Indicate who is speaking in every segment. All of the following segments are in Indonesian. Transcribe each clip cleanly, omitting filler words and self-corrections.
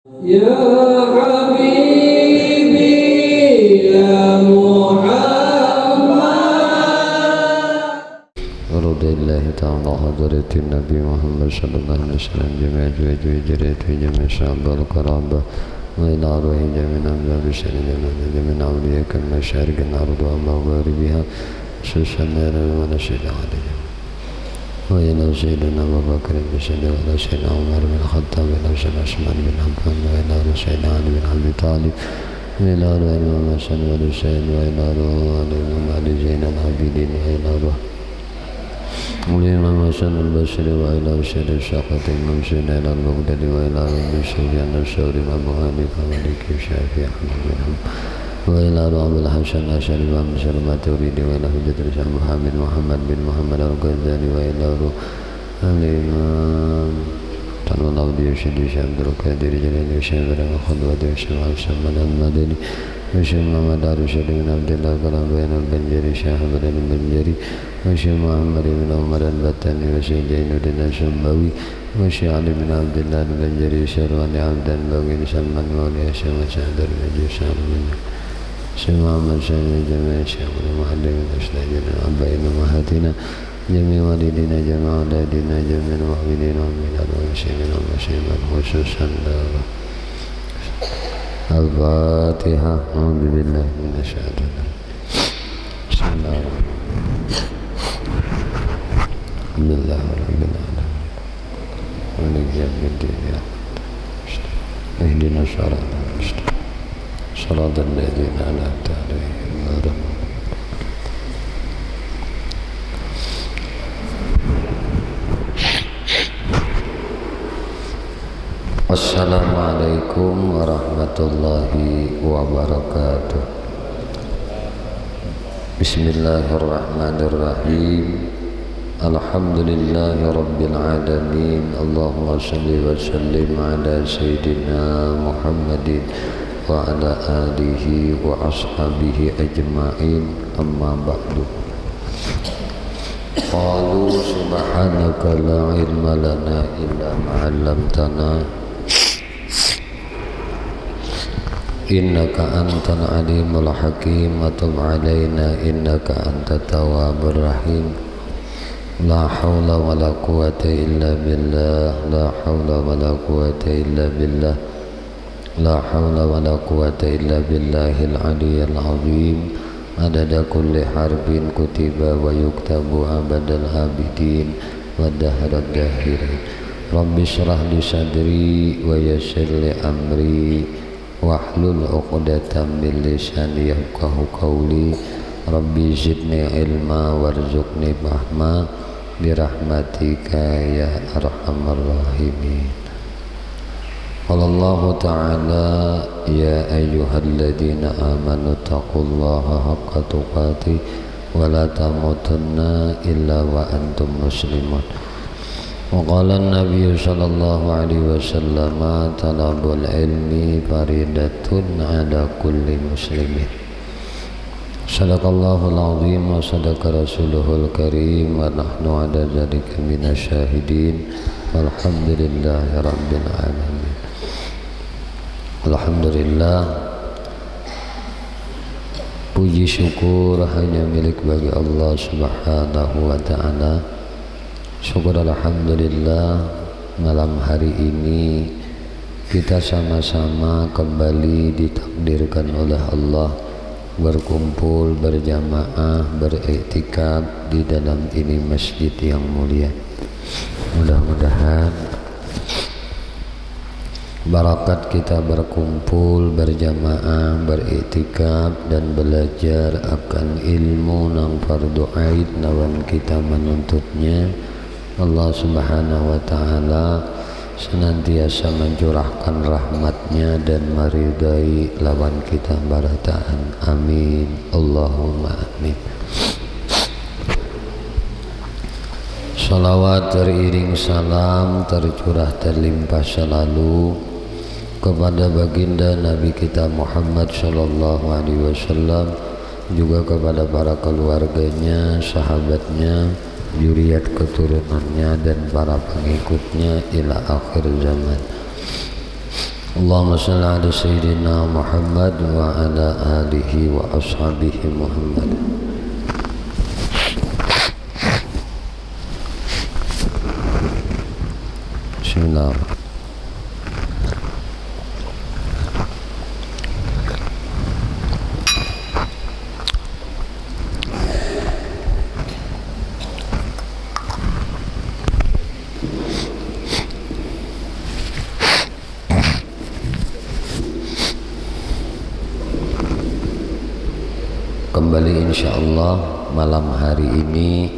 Speaker 1: يا حبيبي يا محمد ورد الله تعالى حضرة النبي محمد صلى الله عليه وسلم جميع جريت في جميع شعب القرابة وإلى أرواح جميع أمجاد الشريعة جميع أولياء المشارق الأرض ومغاربها خصوصا ونشهد عليهم وإلى سيدنا أبو بكر بن صديق وإلى سيدنا عمر بن الخطاب وإلى سيدنا عثمان بن عفان وإلى سيدنا علي بن أبي طالب وإلى الإمام الحسن والحسين وإلى الإمام علي زين العابدين وإلى الإمام الحسن البصري وإلى سيد الشيخة الممسين إلى البغدادي وإلى ابن سفيان الثوري وأبو حنيفة مالك الشافعي أحمد بن حنبل وإلى أبي الحسن الأشعري وأبي سلمة التوريدي وإلى حجة الإسلام محمد بن محمد الغزالي وإلى الإمام طلب العبد يرشد الشيخ عبد القادر جليل الشيخ إبراهيم الخضوة الشيخ محمد المدني والشيخ محمد الرشيد بن عبد الله كلام بين البنجري الشيخ عبد البنجري والشيخ محمد بن عمر البتاني والشيخ زين الدين الشنبوي والشيخ علي بن عبد الله البنجري الشيخ علي عبد الباقي سلمان مولى الشيخ مسعود المجيد سالم الشيخ محمد سامي جميع الشيخ المعلم الأسلاجين الأربعين أمهاتنا جميع والدينا جميع أولادنا جميع المؤمنين والمؤمنات والمسلمين والمسلمات خصوصا الفاتحة أعوذ بالله من الشيطان بسم الله الحمد لله رب العالمين مالك يوم الدين اهدنا الصراط المستقيم صراط الذين أنعمت عليهم غير المغضوب Assalamualaikum warahmatullahi wabarakatuh. Bismillahirrahmanirrahim. Alhamdulillahi rabbil alamin. Allahumma salli wa sallim ala sayyidina Muhammadin wa ala alihi wa ashabihi ajma'in, amma ba'du. Qalu subhanaka la ilma lana illa ma 'allamtana innaka antal alimul hakim wa tub 'alaina innaka antat tawwabur rahim. La haula wala quwwata illa billah, la haula wala quwwata illa billah, la haula wala quwwata illa billahil aliyyil azim. Adada kulli harbin kutiba wa yuktabu abadal abidin wa dahrad dahirin. Rabbi syrah li sadri wa yassir li amri wahlul 'uqdatam min lisani yafqahu qawli. Rabbi zidni ilma warzuqni fahma birahmatika ya arhamar rahimin. Qala Allah ta'ala ya ayyuhalladzina amanu taqullaha haqqa tuqatih wa la tamutunna illa wa antum muslimun. Wa qala an-nabiy sallallahu alaihi wasallam talabul ilmi faridatun ala kulli muslimin. Sadaqallahul azim wa sadaqa rasuluhul karim wa nahnu ala dzalika minasyahidin walhamdulillahi rabbil alamin. Alhamdulillah, puji syukur hanya milik bagi Allah subhanahu wa ta'ala. Syukur alhamdulillah, malam hari ini kita sama-sama kembali ditakdirkan oleh Allah berkumpul berjamaah beriktikaf di dalam ini masjid yang mulia. Mudah-mudahan barakat kita berkumpul berjamaah beriktikaf dan belajar akan ilmu nang fardu ain lawan kita menuntutnya. Allah subhanahu wa ta'ala senantiasa mencurahkan rahmatnya dan meridai lawan kita barataan. Amin Allahumma amin. Salawat teriring salam tercurah terlimpah selalu kepada baginda Nabi kita Muhammad sallallahu alaihi wasallam, juga kepada para keluarganya, sahabatnya, zuriat keturunannya dan para pengikutnya ila akhir zaman. Allahumma salli ala sayyidina Muhammad wa ala alihi wa ashabihi Muhammad. Bismillah. Kembali insyaallah malam hari ini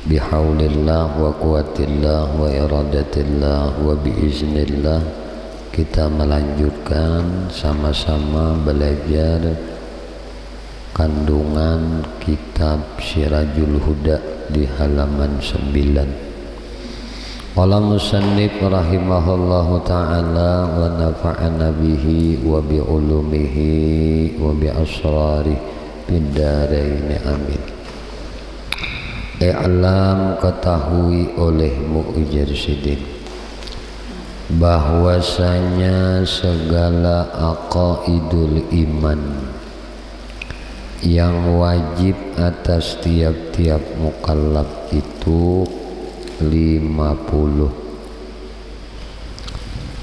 Speaker 1: bihaulillah wa quwatillah wa iradatillah wa biiznillah kita melanjutkan sama-sama belajar kandungan kitab Sirajul Huda di halaman 9. Qala musannif rahimahullahu ta'ala wa nafa'ana bihi wa bi ulumihi wa bi asrarihi bidaraini amin. I'lam, ketahui olehmu ujar sidin, bahwasanya segala aqaidul iman yang wajib atas tiap-tiap mukallaf itu 50.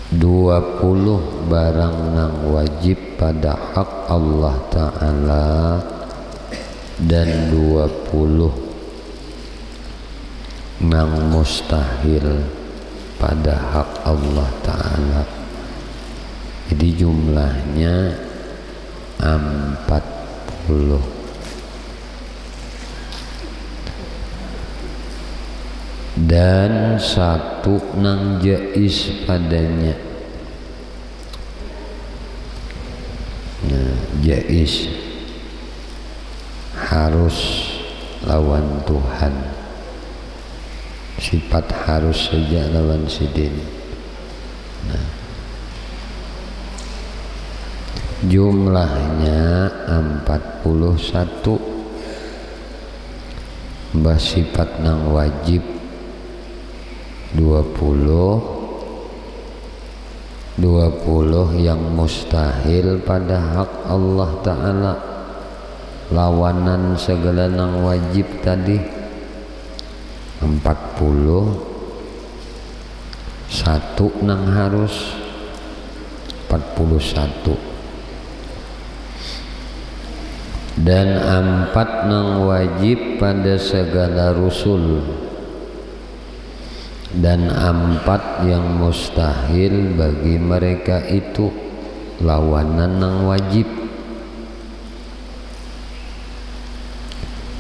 Speaker 1: 20 barang nang wajib pada hak Allah Ta'ala dan 20 nang mustahil pada hak Allah Ta'ala. Jadi jumlahnya 40. Dan 1 nang jais padanya. Nah, jais harus lawan Tuhan, sifat harus saja lawan sidin. Nah, jumlahnya 41. Sifat nang wajib 20 yang mustahil pada hak Allah Ta'ala, lawanan segala nang wajib tadi 40, 1 nang harus 41, dan 4 nang wajib pada segala rusul, dan 4 yang mustahil bagi mereka itu, lawanan nang wajib,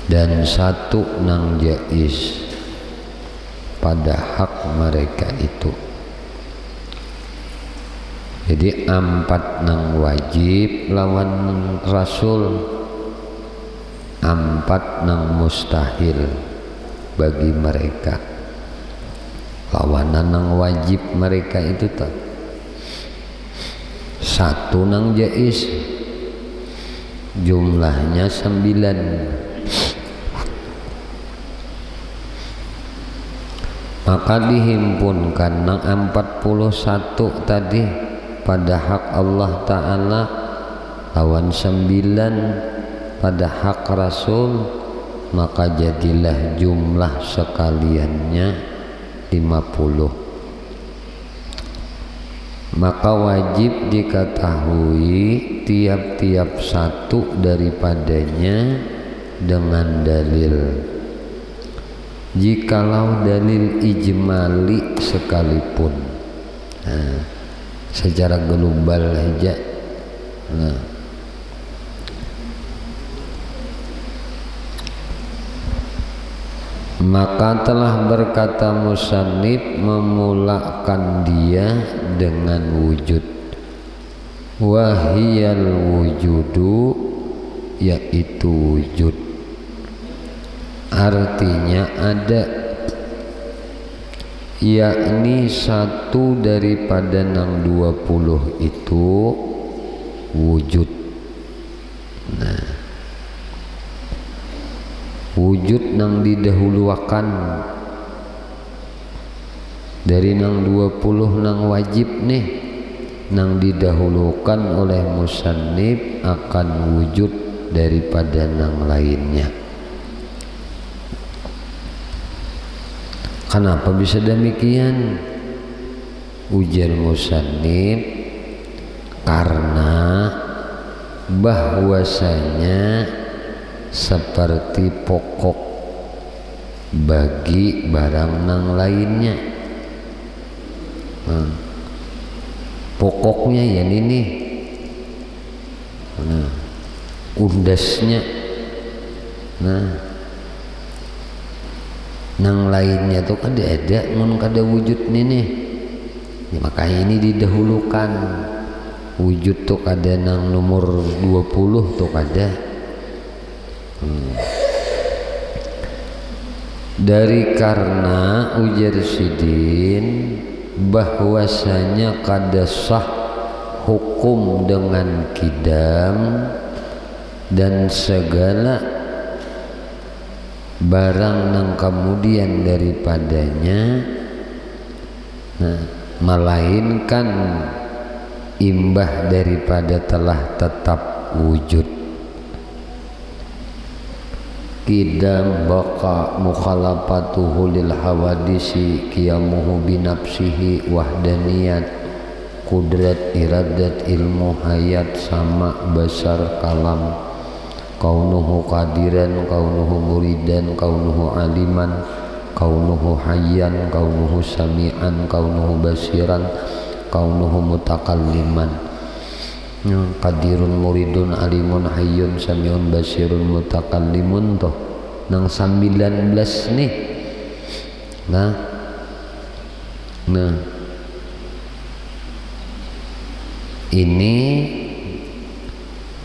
Speaker 1: dan 1 nang jais pada hak mereka itu. Jadi 4 nang wajib lawan rasul, 4 nang mustahil bagi mereka, lawanan nang wajib mereka itu tak. 1 nang jais, jumlahnya 9. Maka dihimpunkan nang 41 tadi pada hak Allah Ta'ala, lawan 9 pada hak Rasul, maka jadilah jumlah sekaliannya 50. Maka wajib diketahui tiap-tiap 1 daripadanya dengan dalil. Jikalau dalil ijmali sekalipun, nah, secara global saja, nah, maka telah berkata musannif memulakan dia dengan wujud. Wahiyal wujudu, yaitu wujud, artinya ada, yakni 1 daripada nang 20 itu wujud. Nah, wujud nang didahuluakan dari nang 20 nang wajib nih, nang didahulukan oleh musannif akan wujud daripada nang lainnya. Kenapa bisa demikian? Ujar musannif, karena bahwasanya seperti pokok bagi barang nang lainnya. Pokoknya ya ini, undasnya, nang lainnya tuh ada mun kada wujud nih ya, makanya ini didahulukan. Wujud tuh kada nang nomor 20 tuh kada. Dari karena ujar sidin bahwasanya kada sah hukum dengan kidam dan segala barang nang kemudian daripadanya, melainkan imbah daripada telah tetap wujud. Kidam baqa mukhalafatuhu lil hawadisi qiyamuhu binafsihi wahdaniyat kudrat iradat ilmu hayat sama basar kalam kaunuhu qadiran kaunuhu muridan kaunuhu aliman kaunuhu hayyan kaunuhu sami'an kaunuhu basiran kaunuhu mutakalliman. Qadirun muridun alimun hayyun sami'un basirun mutakallimun toh nang 19 nih. Nah ini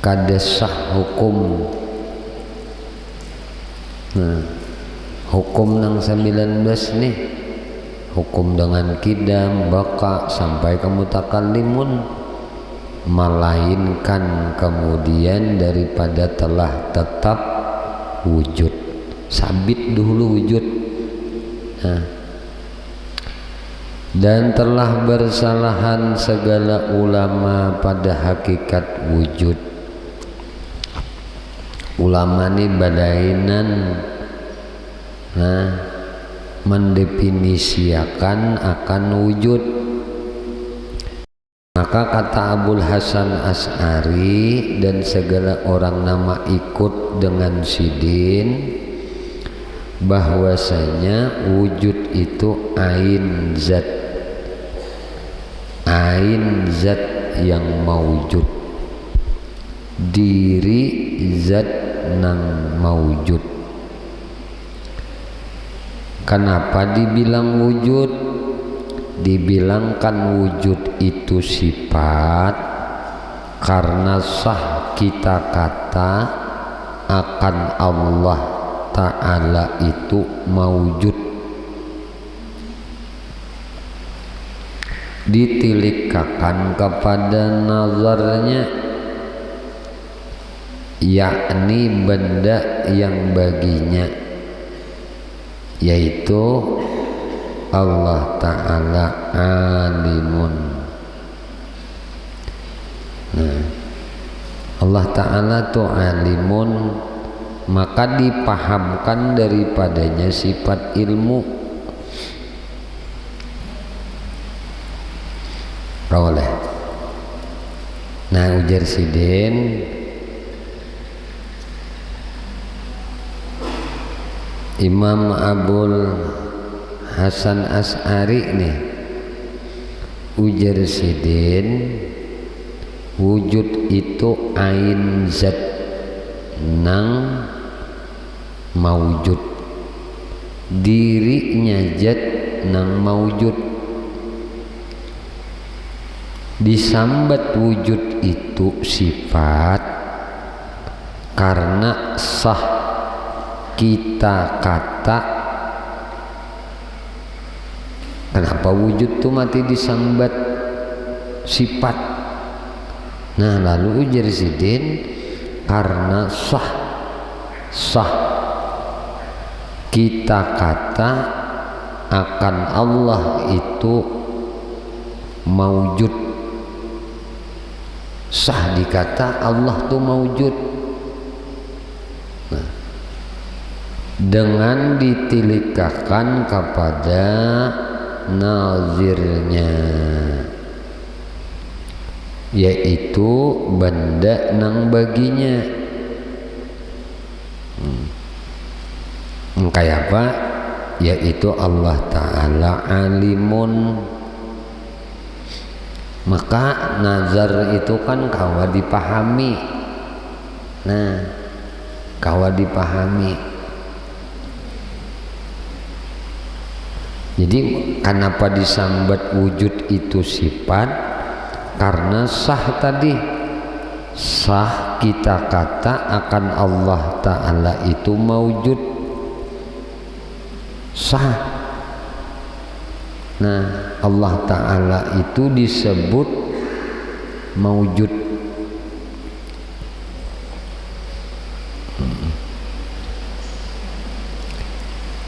Speaker 1: kada sah hukum. Hukum nang 19 nih, hukum dengan kidam baqa sampai ke mutakallimun, melainkan kemudian daripada telah tetap wujud, sabit dulu wujud. Dan telah bersalahan segala ulama pada hakikat wujud. Ulama ini badainan mendefinisikan akan wujud. Maka kata Abul Hasan Asy'ari dan segala orang nama ikut dengan sidin bahwasanya wujud itu ain zat yang maujud, diri zat nang maujud. Kenapa dibilang wujud? Dibilangkan wujud itu sifat karena sah kita kata akan Allah Ta'ala itu maujud. Ditilikakan kepada nazarnya, yakni benda yang baginya, yaitu Allah Ta'ala alimun. Allah Ta'ala tuh alimun, maka dipahamkan daripadanya sifat ilmu. Oleh ujar sidin, Imam Abul Hasan Asy'ari nih ujar sidin, wujud itu ain zat nang maujud, dirinya zat nang maujud. Disambat wujud itu sifat karena sah kita kata. Kenapa wujud tuh mati disambat sifat? Lalu ujar sidin karena sah kita kata akan Allah itu maujud, sah dikata Allah tuh maujud. Nah, dengan ditilikakan kepada nazirnya, yaitu benda nang baginya. Kayak apa? Yaitu Allah Ta'ala alimun. Maka nazar itu kan kawa dipahami. Nah, kawa dipahami. Jadi kenapa disambat wujud itu sifat? Karena sah tadi, sah kita kata akan Allah Ta'ala itu maujud, sah. Nah, Allah Ta'ala itu disebut maujud.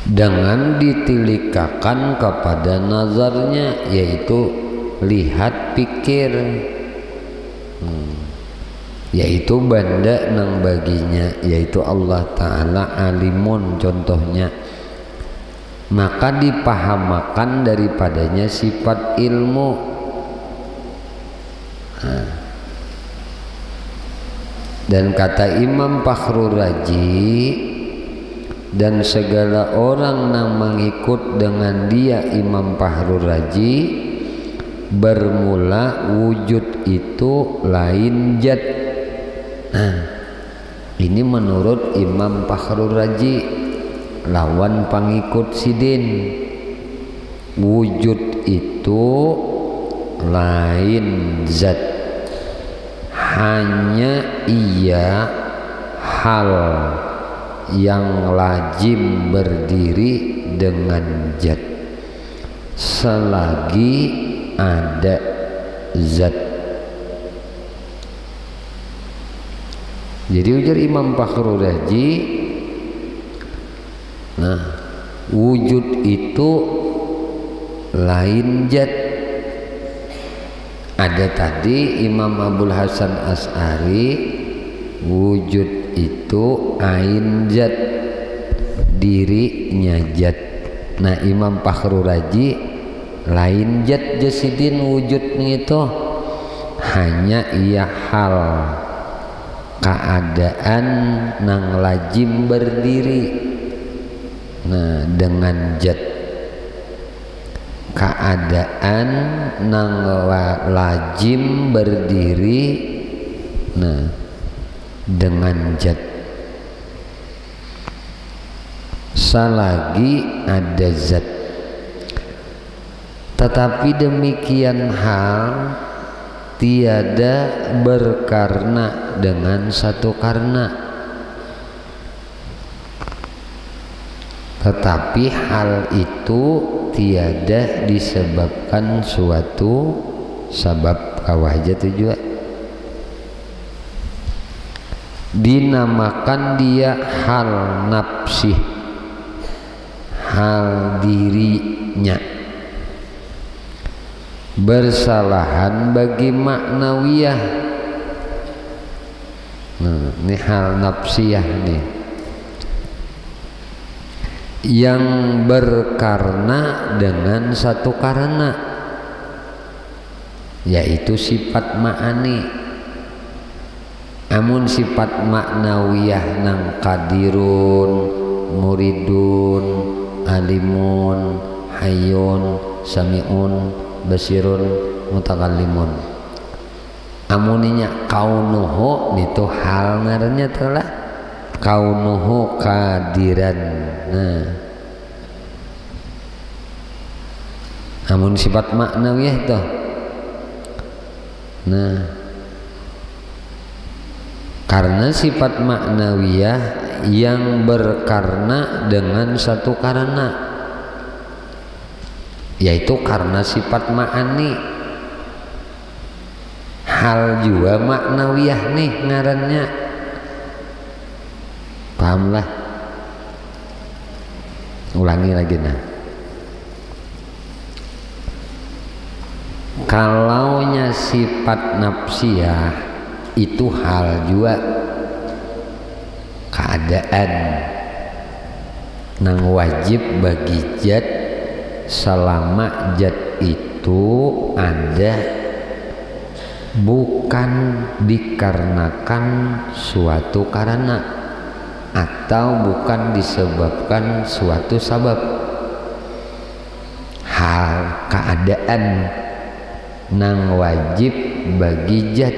Speaker 1: Dengan ditilikakan kepada nazarnya, yaitu lihat pikir, yaitu benda nang baginya, yaitu Allah Ta'ala alimun contohnya. Maka dipahamakan daripadanya sifat ilmu. Dan kata Imam Fakhrur Razi, dan segala orang yang mengikut dengan dia Imam Fakhrur Razi, bermula wujud itu lain zat. Nah, ini menurut Imam Fakhrur Razi lawan pengikut sidin. Wujud itu lain zat, hanya ia hal yang lazim berdiri dengan zat selagi ada zat. Jadi ujar Imam Fakhrur Razi, nah, wujud itu lain zat. Ada tadi Imam Abul Hasan As'ari, wujud itu ain zat, dirinya zat. Nah, Imam Fakhrur Razi lain zat jasidin wujudnya itu hanya ia hal keadaan nang lazim berdiri. Nah, dengan zat keadaan nang lazim berdiri, nah dengan zat selagi ada zat. Tetapi demikian hal tiada berkarna dengan satu karna. Tetapi hal itu tiada disebabkan suatu sebab kawaja tujuan. Dinamakan dia hal nafsi, hal dirinya, bersalahan bagi maknawiyah. Nah, ini hal nafsiyah nih, yang berkarna dengan satu karena, yaitu sifat ma'ani. Amun sifat maknawiyah nang qadirun, muridun, alimun, hayyun, sami'un, basirun, mutakallimun. Amuninya kaunuhu itu hal ngarannya telah kaunuhu qadiran. Nah, amun sifat maknawiyah itu, nah, karena sifat maknawiyah yang berkarna dengan satu karena, yaitu karena sifat ma'ani. Hal juga maknawiyah nih ngarannya, pahamlah. Ulangi lagi nah. Kalaunya sifat nafsiyah
Speaker 2: itu hal juga keadaan nang wajib bagi zat selama zat itu ada bukan dikarenakan suatu karena atau bukan disebabkan suatu sabab. Hal keadaan nang wajib bagi zat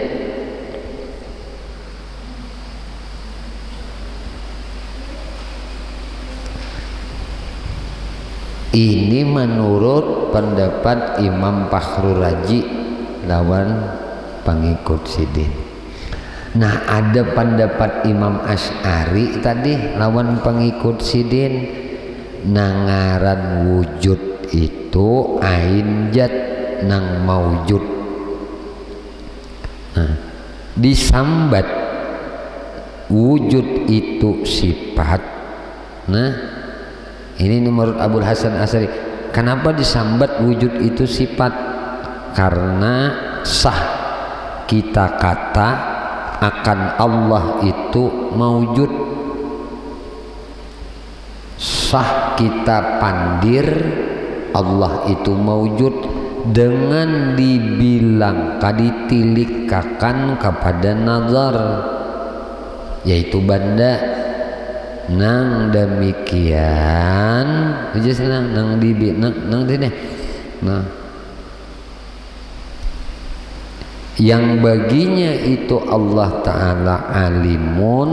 Speaker 2: ini menurut pendapat Imam Fakhrul Razi lawan pengikut Sidin. Nah, ada pendapat Imam Asy'ari tadi lawan pengikut Sidin, nangaran wujud itu ain zat nang maujud. Nah, disambat wujud itu sifat. Nah, ini menurut Abul Hasan Asy'ari. Kenapa disambat wujud itu sifat? Karena sah kita kata akan Allah itu maujud, sah kita pandir Allah itu maujud dengan dibilang ditilikakan kepada nazar, yaitu banda. Nang demikian aja senang nang dibi nang dene. Nah, yang baginya itu Allah Ta'ala alimun,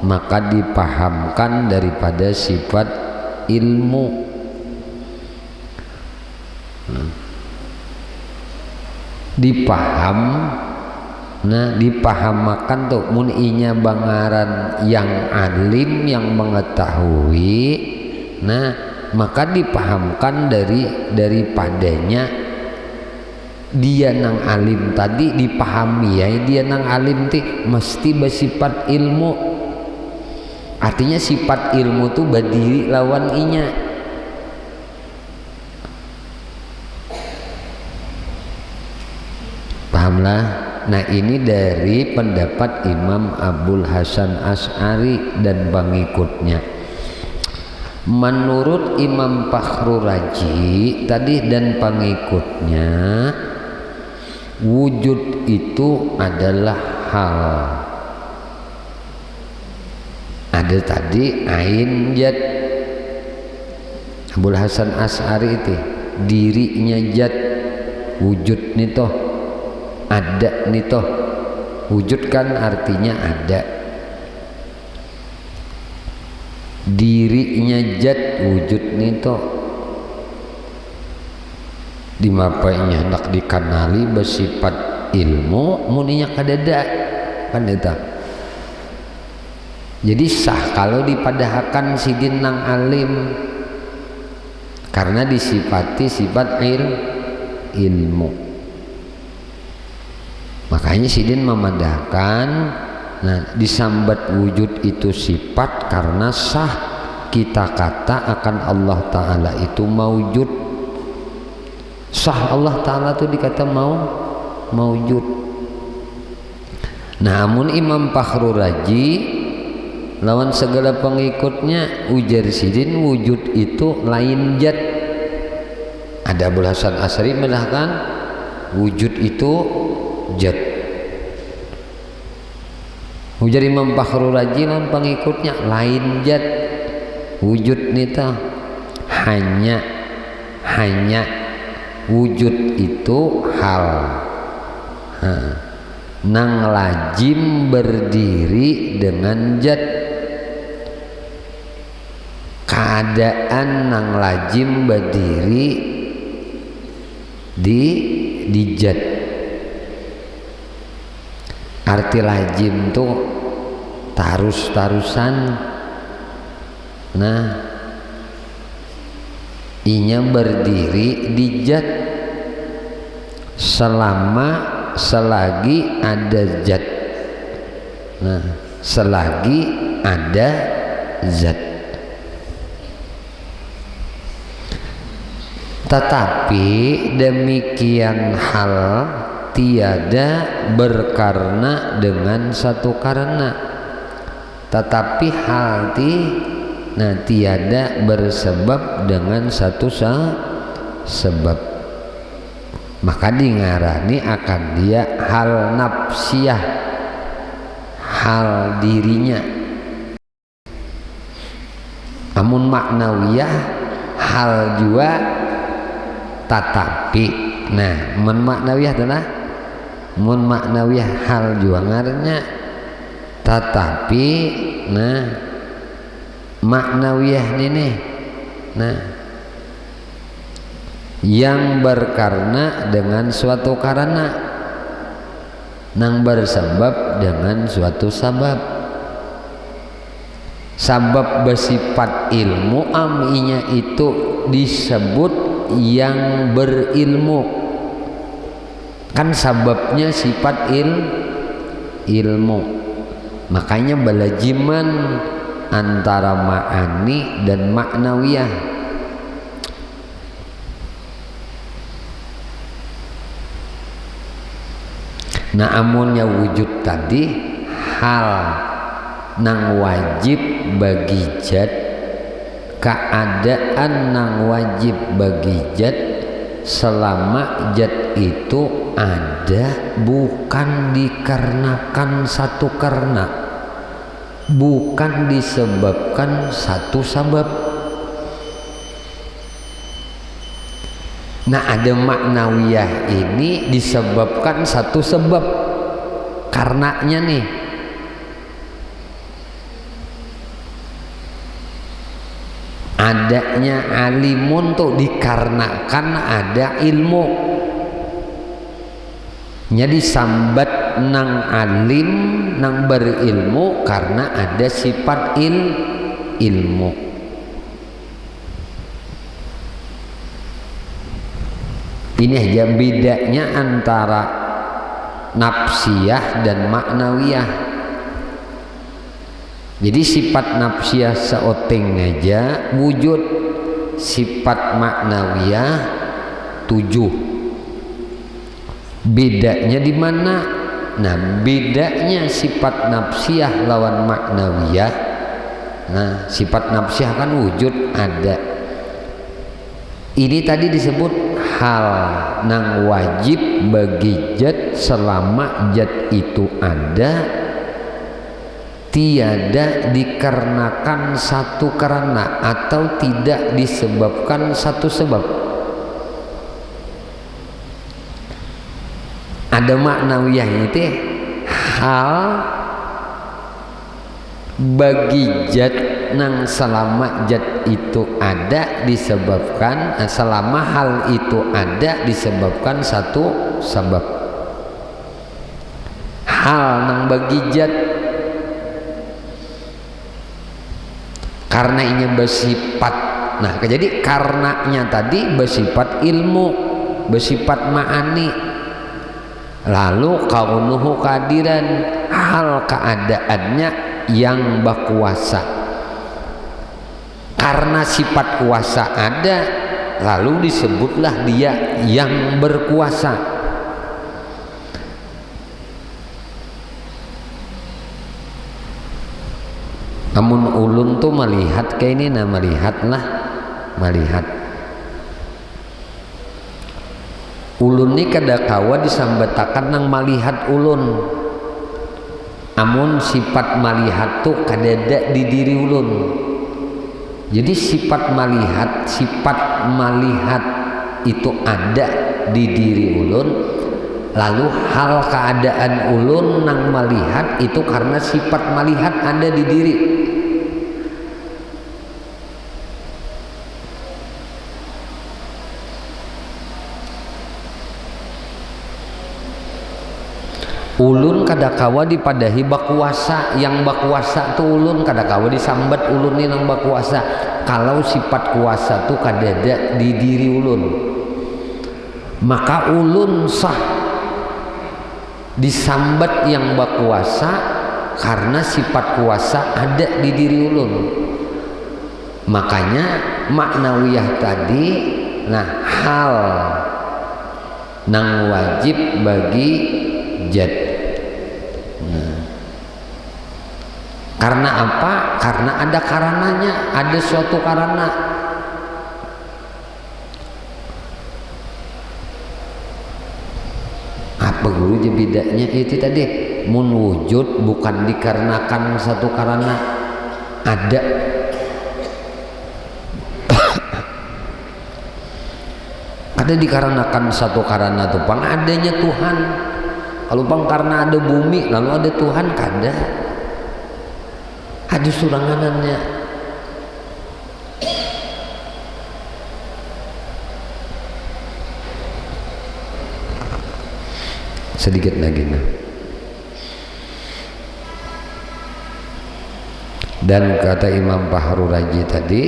Speaker 2: maka dipahamkan daripada sifat ilmu. Dipaham, nah dipahamakan tuh mun inya bangaran yang alim yang mengetahui, nah maka dipahamkan daripadanya dia nang alim tadi dipahami ya, dia nang alim ti mesti bersifat ilmu. Artinya sifat ilmu tuh berdiri lawan inya. Pahamlah? Nah, ini dari pendapat Imam Abul Hasan Asy'ari dan pengikutnya. Menurut Imam Fakhrul Razi tadi dan pengikutnya, wujud itu adalah hal. Ada tadi ain zat. Abul Hasan Asy'ari itu dirinya zat, wujud nih toh ada nih toh, wujud kan artinya ada, dirinya zat wujud nih toh dimapainya hendak dikenali bersifat ilmu muninya kadada kan eta. Jadi sah kalau dipadahakan sidin nang alim karena disifati sifat ilmu. Makanya sidin memadahkan, nah disambat wujud itu sifat karena sah kita kata akan Allah Ta'ala itu maujud. Sah Allah Ta'ala itu dikata maujud. Namun Imam Fakhrul Razi lawan segala pengikutnya ujar sidin wujud itu lain zat. Ada Abul Hasan Asy'ari menahkan wujud itu zat. Ujar Imam Fakhrul Razi lawan pengikutnya lain zat. Wujud nita hanya wujud itu hal. Nang lazim berdiri dengan zat. Keadaan nang lazim berdiri di zat. Arti lazim tuh tarus-tarusan. Nah, inya berdiri di zat selagi ada zat. Nah, selagi ada zat. Tetapi demikian hal tiada berkarena dengan satu karena, tetapi hal tiada bersebab dengan satu sebab, maka dingarani akan dia hal nafsiyah, hal dirinya. Amun maknawiyah hal jua tatapi. Nah, mun maknawiyah adalah mun maknawiyah hal jua ngarannya tatapi. Nah, maknawiyah ini nah yang berkarena dengan suatu karena, nang bersebab dengan suatu sabab. Sabab bersifat ilmu am'inya itu disebut yang berilmu, kan sababnya sifat ilmu. Makanya balajiman antara ma'ani dan maknawiyah. Nah, amunnya wujud tadi hal nang wajib bagi zat, keadaan nang wajib bagi zat selama zat itu ada, bukan dikarenakan satu karena, bukan disebabkan satu sebab. Nah, ada maknawiyah ini disebabkan satu sebab karenanya nih. Adanya alimun tuh dikarenakan ada ilmu. Jadi sambat nang alim, nang berilmu karena ada sifat ilmu. Ini aja bedanya antara nafsiyah dan maknawiyah. Jadi sifat nafsiyah seoting aja wujud, sifat maknawiyah 7. Bedanya di mana? Nah, bedanya sifat nafsiyah lawan maknawiyah. Nah, sifat nafsiyah kan wujud ada. Ini tadi disebut hal nang wajib bagi zat selama zat itu ada, tiada dikarenakan satu karena atau tidak disebabkan satu sebab. Ada maknawiyahnya itu hal bagi zat nang selama zat itu ada disebabkan, selama hal itu ada disebabkan satu sebab. Hal nang bagi zat karena ini bersifat, nah jadi karenanya tadi bersifat ilmu, bersifat ma'ani. Lalu kaunuhu kehadiran, hal keadaannya yang berkuasa. Karena sifat kuasa ada, lalu disebutlah dia yang berkuasa. Namun ulun tuh melihat kayak ini, nah melihat ulun ini kada kawa disambatakan nang melihat ulun. Amun sifat melihat tuh kadada di diri ulun. Jadi sifat melihat itu ada di diri ulun. Lalu hal keadaan ulun nang melihat itu karena sifat melihat ada di diri. Ulun kadakawa dipadahi bakuasa, yang bakuasa tuh ulun kadakawa disambat ulun ini nang bakuasa. Kalau sifat kuasa tuh kadada di diri ulun, maka ulun sah disambat yang bakuasa karena sifat kuasa ada di diri ulun. Makanya maknawiyah tadi, nah hal nang wajib bagi jad. Karena apa? Karena ada karenanya, ada suatu karena. Apa guru je bedanya? Itu tadi mun wujud bukan dikarenakan satu karena, ada. Ada dikarenakan satu karena tuh pang adanya Tuhan. Kalau pang karena ada bumi lalu ada Tuhan kada. Ada suranganannya. Sedikit lagi nah. Dan kata Imam Fahrur Razi tadi,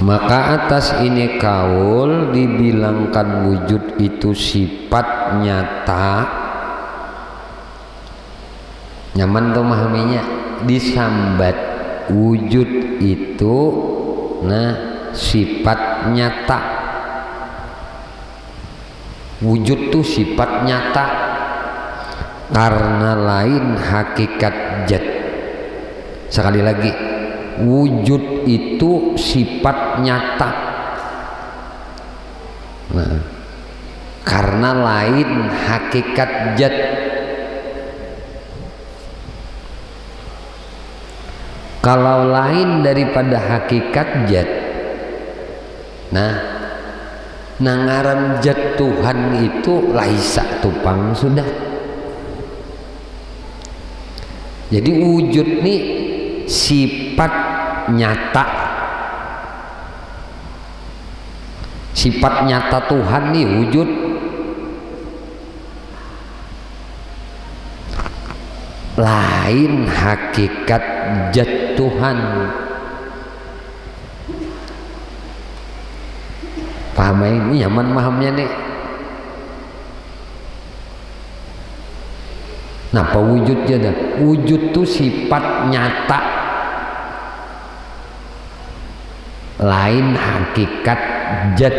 Speaker 2: maka atas ini kaul dibilangkan wujud itu sifat nyata. Nyaman tuh memahaminya. Disambat wujud itu sifat nyata. Wujud tuh sifat nyata karena lain hakikat zat. Sekali lagi, wujud itu sifat nyata. Karena lain hakikat zat. Kalau lain daripada hakikat zat, nangaran zat Tuhan itu laisa tupang sudah. Jadi wujud nih sifat nyata. Sifat nyata Tuhan nih wujud. Lain hakikat zat Tuhan. Paham ini? Nyaman pahamnya nih. Napa wujudnya dah? Wujud tuh sifat nyata. Lain hakikat zat.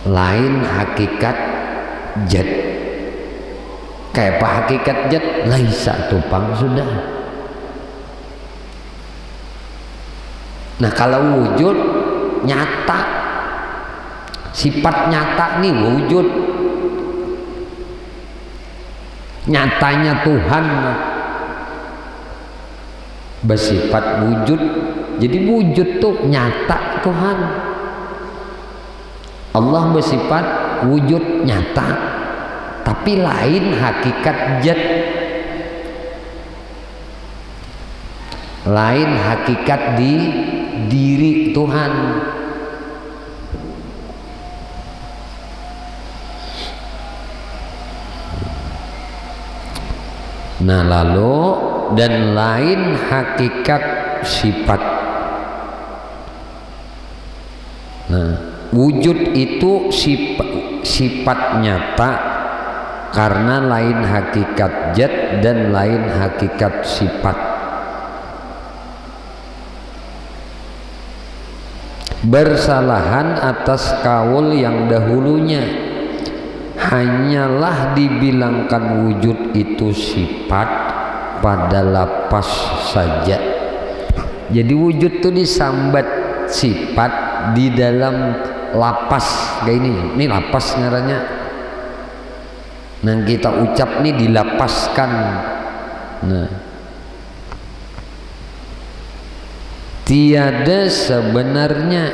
Speaker 2: Lain hakikat zat. Kayak apa hakikat zat? Laisa tupang sudah. Nah kalau wujud nyata, sifat nyata nih wujud. Nyatanya Tuhan bersifat wujud. Jadi wujud tuh nyata Tuhan. Allah bersifat wujud nyata, tapi lain hakikat zat. Lain hakikat di diri Tuhan. Nah lalu dan lain hakikat sifat. Nah wujud itu sifat nyata karena lain hakikat zat dan lain hakikat sifat. Bersalahan atas kaul yang dahulunya, hanyalah dibilangkan wujud itu sifat pada lapas saja. Jadi wujud itu disambat sifat di dalam lapas kayak ini lapas ngarannya. Nah kita ucap nih dilapaskan. Nah tiada sebenarnya,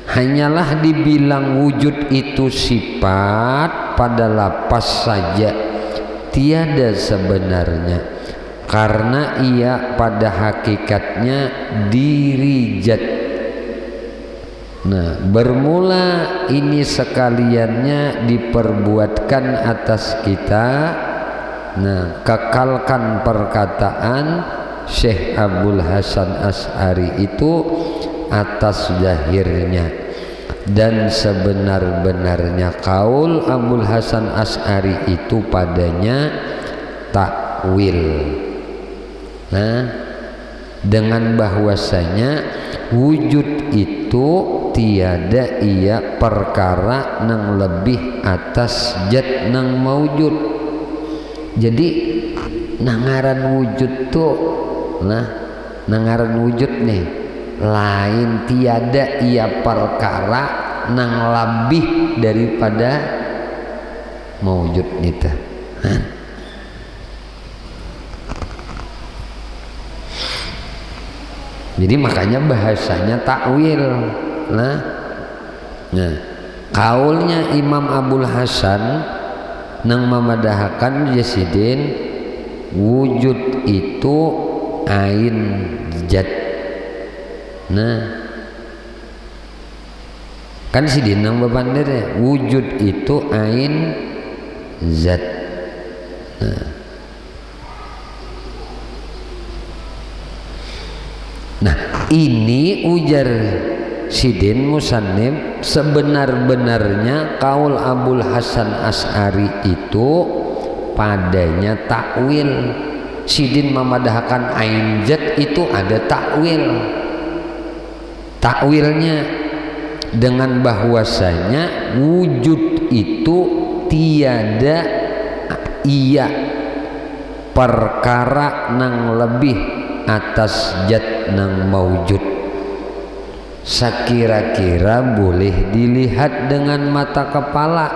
Speaker 2: hanyalah dibilang wujud itu sifat pada lapas saja. Tiada sebenarnya, karena ia pada hakikatnya diri zat. Nah bermula ini sekaliannya diperbuatkan atas kita. Nah kekalkan perkataan Syekh Abul Hasan Asy'ari itu atas zahirnya. dan sebenar-benarnya kaul Abul Hasan Asy'ari itu padanya takwil. Nah, dengan bahwasanya wujud itu tiada ia perkara nang lebih atas zat nang maujud. Jadi nangaran wujud tuh, nah nangaran wujud nih lain tiada ia perkara nang lebih daripada maujud itu. Jadi makanya bahasanya takwil. Nah, kaulnya Imam Abul Hasan nang memadahakan jasidin wujud itu ain zat. Nah, kan sidin nang bebandir ya, wujud itu ain zat. Nah, ini ujar sidin musannif sebenar-benarnya kaul Abul Hasan Asy'ari itu padanya takwil. Sidin memadahkan ain zat itu ada takwil. Takwilnya dengan bahwasanya wujud itu tiada ia perkara nang lebih atas zat nang maujud. Sekira-kira boleh dilihat dengan mata kepala.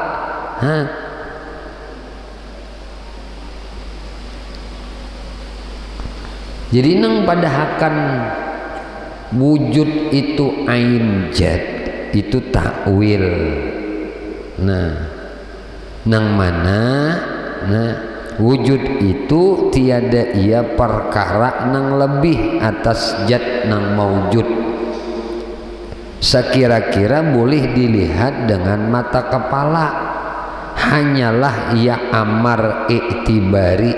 Speaker 2: Jadi nang padahakan wujud itu ain zat itu takwil. Nah, nang mana wujud itu tiada ia perkara nang lebih atas zat nang maujud. Sekira-kira boleh dilihat dengan mata kepala, hanyalah ia amar iktibari.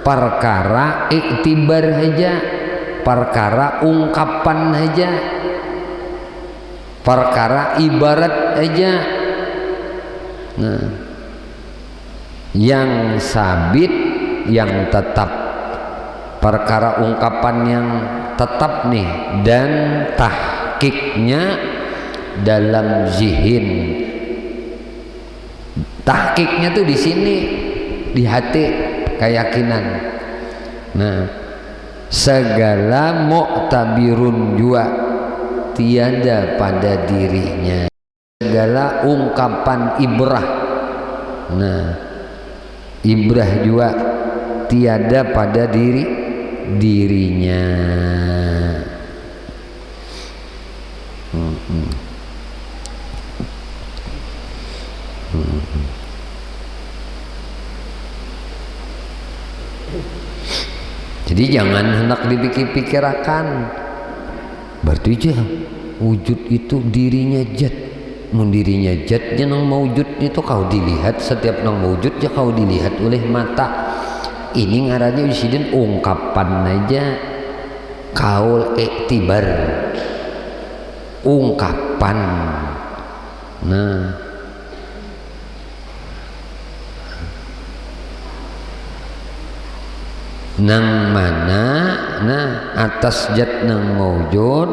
Speaker 2: Perkara iktibar saja, perkara ungkapan saja, perkara ibarat aja. Nah, yang sabit, yang tetap, perkara ungkapan yang tetap nih, dan tahqiqnya dalam zihin. Tahqiqnya tuh di sini, di hati, keyakinan. Nah, segala mu'tabirun jua tiada pada dirinya, segala ungkapan ibrah. Nah, ibrah juga tiada pada dirinya. Jadi jangan hendak dipikir-pikirakan. Berarti aja wujud itu dirinya zat. Mun dirinya zat nang maujud itu kau dilihat, setiap nang maujud ya kau dilihat oleh mata. Ini ngarannya usidin ungkapan aja, kaul iktibar, ungkapan. Nah, nang mana atas zat nang maujud.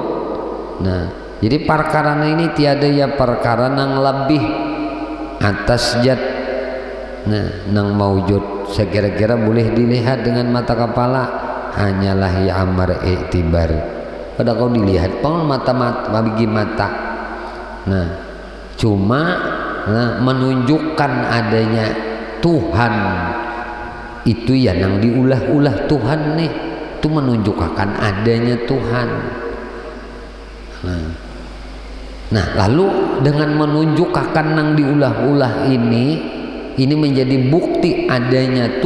Speaker 2: Nah, jadi perkara ini tiada ya perkara nang lebih atas zat nang maujud. Sekira-kira boleh dilihat dengan mata kepala, hanyalah ya amar iktibar. Pada kau dilihat pun mata-mata bagi mata. Nah, cuma menunjukkan adanya Tuhan itu ya nang diulah-ulah Tuhan nih, itu menunjukkan adanya Tuhan. Nah, lalu dengan menunjukkan nang diulah-ulah ini menjadi bukti adanya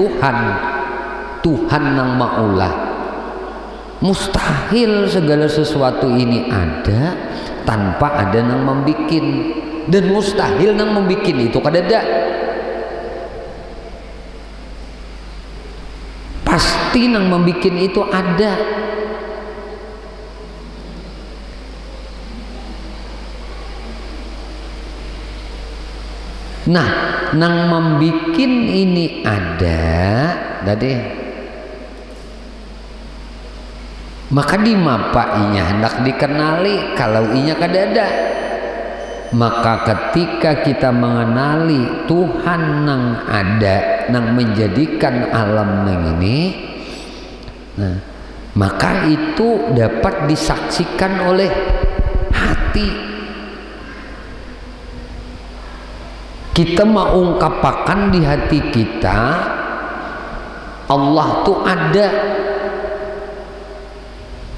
Speaker 2: Tuhan nang maulah. Mustahil segala sesuatu ini ada tanpa ada nang membikin, dan mustahil nang membikin itu kadada. Pasti nang membikin itu ada. Nah, nang membikin ini ada tadi, maka di mapa inya hendak dikenali kalau inya kadada. Maka ketika kita mengenali Tuhan nang ada, nang menjadikan alam nang ini, nah, maka itu dapat disaksikan oleh hati. Kita mau ungkapakan di hati kita Allah tuh ada,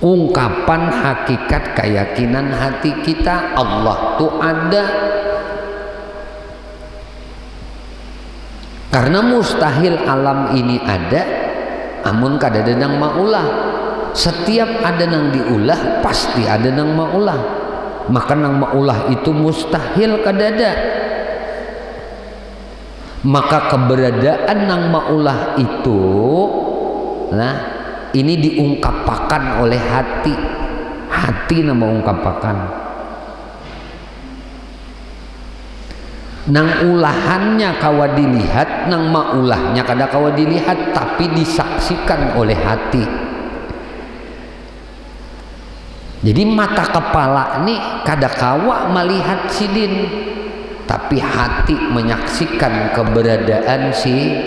Speaker 2: ungkapan hakikat keyakinan hati kita Allah tuh ada. Karena mustahil alam ini ada amun kadada nang maulah. Setiap ada nang diulah pasti ada nang maulah. Maka nang maulah itu mustahil kadada. Maka keberadaan nang maulah itu, nah, ini diungkapakan oleh hati. Hati nang mengungkapakan. Nang ulahannya kawa dilihat, nang maulahnya kada kawa dilihat, tapi disaksikan oleh hati. Jadi mata kepala ini kada kawa melihat sidin, tapi hati menyaksikan keberadaan si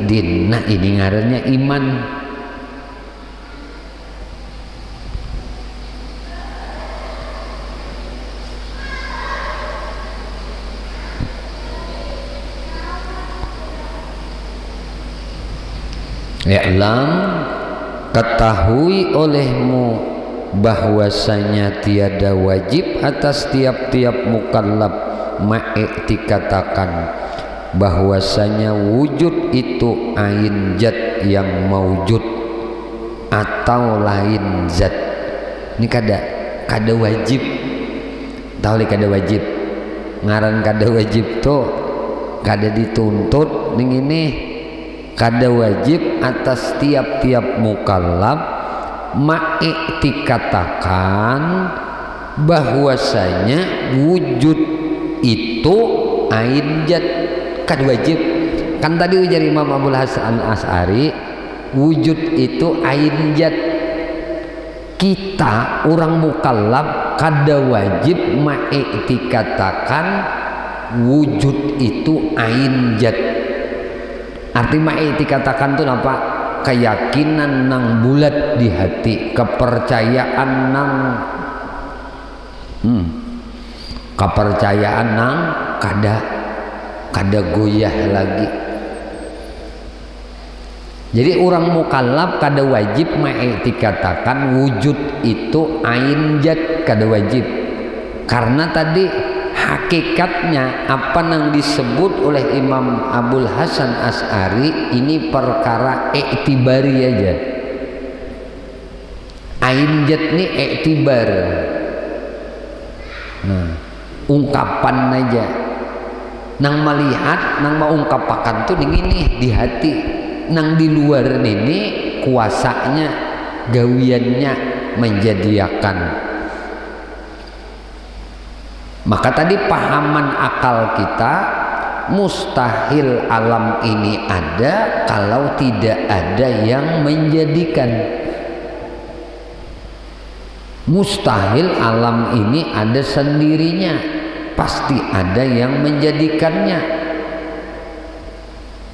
Speaker 2: din. Nah, ini ngarannya iman. I'lam, ketahui olehmu bahwasanya tiada wajib atas tiap-tiap mukallaf ma'iktikatakan bahwasanya wujud itu ain zat yang maujud atau lain zat. Ini kada wajib. Tahu li kada wajib. Ngaran kada wajib tuh kada dituntut ning ini. Kada wajib atas tiap-tiap mukallaf ma'iktikatakan bahwasanya wujud itu ain zat. Kada wajib. Kan tadi ujar Imam Abul Hasan Asy'ari wujud itu ain zat. Kita orang mukallaf kada wajib ma'iktikatakan wujud itu ain zat. Arti ma'iktikatakan itu apa? Keyakinan nang bulat di hati, kepercayaan nang kepercayaan nang kada goyah lagi. Jadi orang mukallaf kada wajib ma'iktikatakan wujud itu ain zat, kada wajib. Karena tadi hakikatnya apa yang disebut oleh Imam Abul Hasan Asy'ari ini perkara iktibari aja. Ain zat ini iktibar. Nah, ungkapan aja. Nang melihat, nang mengungkapkan tuh ini di hati. Nang di luar ini kuasanya, gawiannya menjadiakan. Maka tadi pahaman akal kita mustahil alam ini ada kalau tidak ada yang menjadikan. Mustahil alam ini ada sendirinya, pasti ada yang menjadikannya.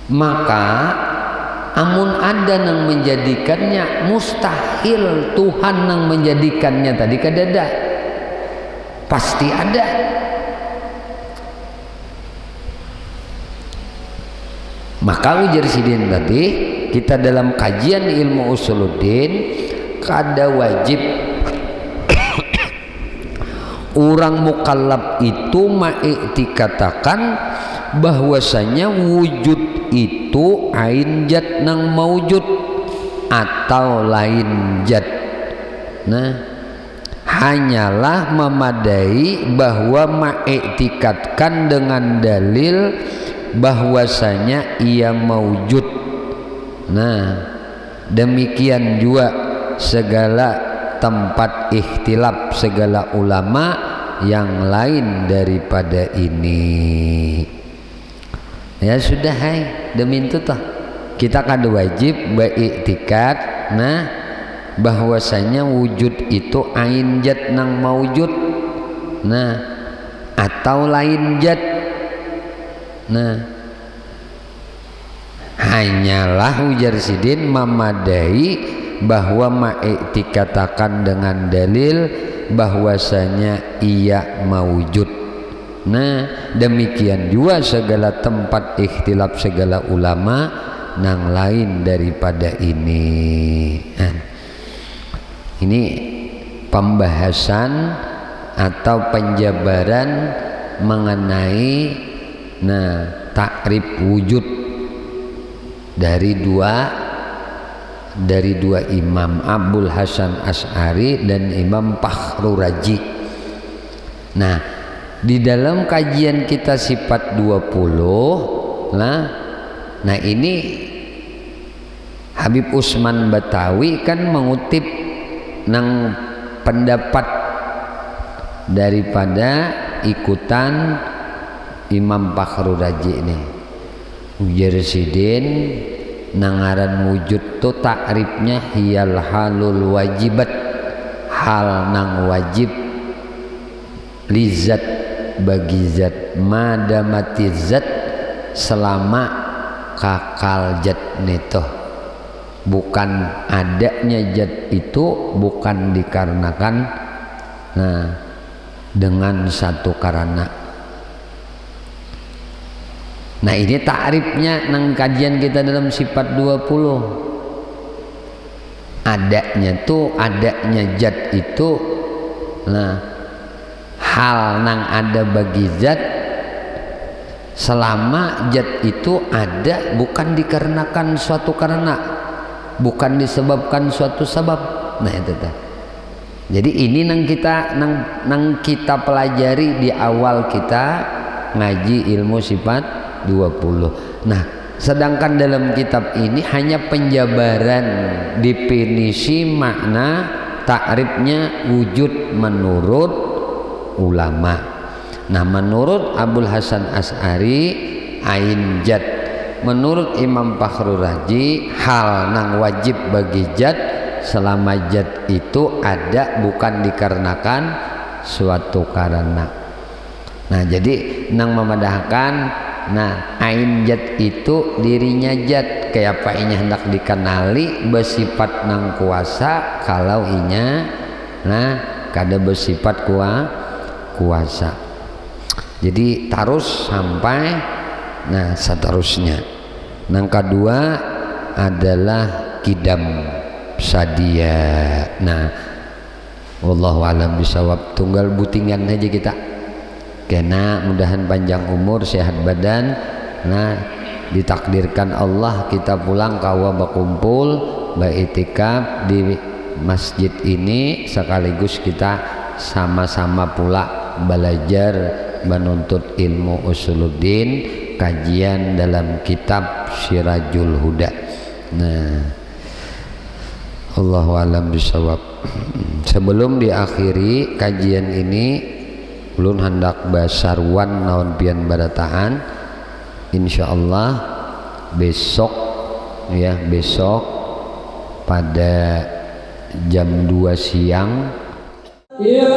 Speaker 2: Maka amun ada yang menjadikannya, mustahil Tuhan yang menjadikannya tadi kadada. Pasti ada. Maka ujar sidin tadi kita dalam kajian ilmu usuluddin kada wajib orang mukallaf itu ma'iktikatakan bahwasanya wujud itu ain zat nang maujud atau lain zat. Nah, hanyalah memadai bahwa ma'iktikatkan dengan dalil bahwasanya ia maujud. Nah, demikian juga segala tempat ikhtilaf segala ulama yang lain daripada ini. Ya sudah hai demi itu toh kita kada wajib beriktikad nah bahwasanya wujud itu ain jad nang maujud nah atau lain jad nah hanyalah ujar sidin memadai bahwa ma'iktikatakan dengan dalil bahwasanya ia maujud. Nah demikian juga segala tempat ikhtilaf segala ulama nang lain daripada ini. Nah, ini pembahasan atau penjabaran mengenai takrif wujud dari dua imam Abul Hasan Asy'ari dan Imam Fakhrur Razi. Nah di dalam kajian kita sifat 20 nah ini Habib Usman Batawi kan mengutip nang pendapat daripada ikutan Imam Fakhrur Razi ini ujar sidin nangaran wujud tu takrifnya hiyal halul wajibat hal nang wajib lizat bagi zat madamati zat selama kakal zat netoh bukan adanya zat itu bukan dikarenakan dengan satu karena. Nah ini takrifnya nang kajian kita dalam sifat 20 adanya zat itu hal nang ada bagi zat selama zat itu ada bukan dikarenakan suatu karena bukan disebabkan suatu sebab. Nah itu jadi ini nang kita pelajari di awal kita ngaji ilmu sifat 20. Nah sedangkan dalam kitab ini hanya penjabaran definisi makna takrifnya wujud menurut ulama. Nah menurut Abul Hasan Asy'ari ain jad, menurut Imam Fakhrur Razi hal nang wajib bagi jad selama jad itu ada bukan dikarenakan suatu karena. Nah jadi nang memadahkan ain jad itu dirinya jad kayak apa inya hendak dikenali bersifat nang kuasa kalau inya kada bersifat kuasa. Jadi terus sampai seterusnya. Nang kedua adalah kidam sadia. Wallahu alam bisawab. Tunggal butingan aja kita. Kena mudahan panjang umur sehat badan. Ditakdirkan Allah kita pulang kawa berkumpul beriktikaf di masjid ini sekaligus kita sama-sama pula belajar menuntut ilmu usuluddin kajian dalam kitab Sirajul Huda. Allahu a'lam bishawab. Sebelum diakhiri kajian ini ulun hendak basarwan naon pian barataan insyaallah besok pada jam 2 siang ya